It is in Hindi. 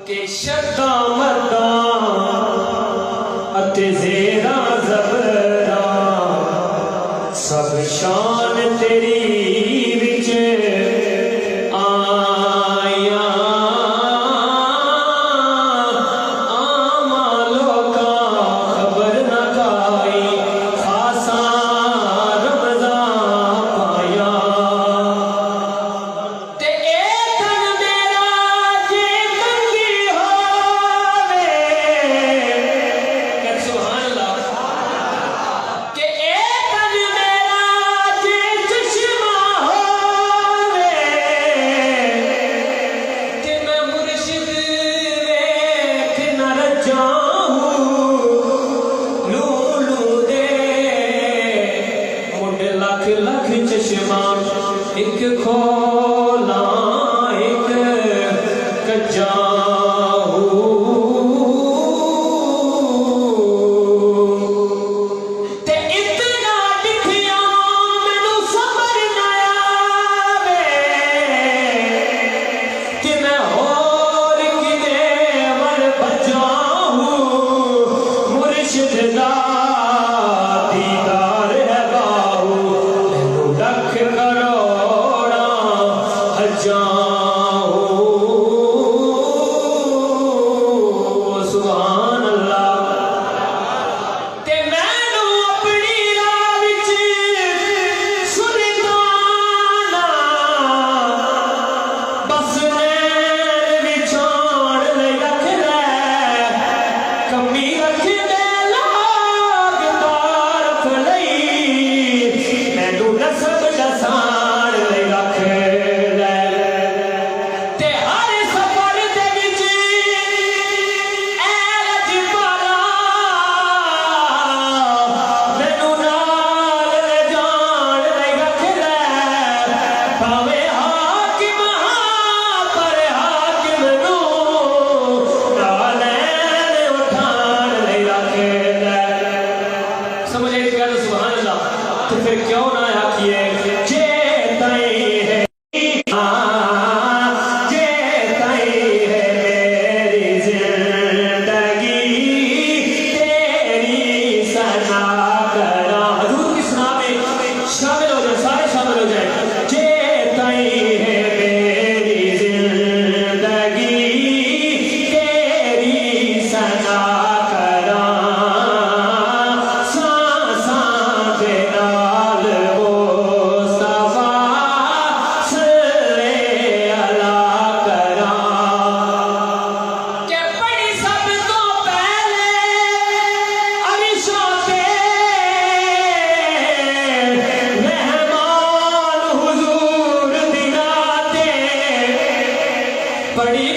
के शब्दा मर्दा अते ज़ेरा ज़बरा सब शान तेरी विच आया आमा लोका खबर न काई खासा रमज़ा पाया ते तन मेरा जे कंगी होवे कर सुभान अल्लाह के तन मेरा जे चश्मा होवे ते मैं मुर्शिद वेख न रजाऊं लूलू दे मुंड लख लख चश्मा एक खोला एक कजाऊ ते इतना दिखिया मैनू समझ न आवे कि मैं होर किदे वल भजाऊं मुर्शिद दा दीदार है बाहू मैनू लख करोड़ा हजाऊं सुभान अल्लाह ते मैनू अपनी राह विच सुल्ताना बस नैन विछाण लई रख लै कमी रख दे लाग तारफ लई मैनू नसब दसाण लई रख लै ते हर सफर दे विच ऐरज पाला मैनू नाल ले जाण लई रख लै भावें हाकिम हां पर हाकिम नूं नालैन उठाण लई रख लै समझ आई गल सुभान अल्लाह तो फिर क्यों ना आखिए जे ताई है जे ताई है मेरी जिंदगी तेरी सना करा हजूर की सना में शामिल हो जाए सारे शामिल हो जाए जे ताई है मेरी जिंदगी तेरी सना करा सांसां दे नाल मुस्तफा सल्ले अला करा के बड़ी सब तो पहले अरिशों ते मेहमान हुजूर दी राते बड़ी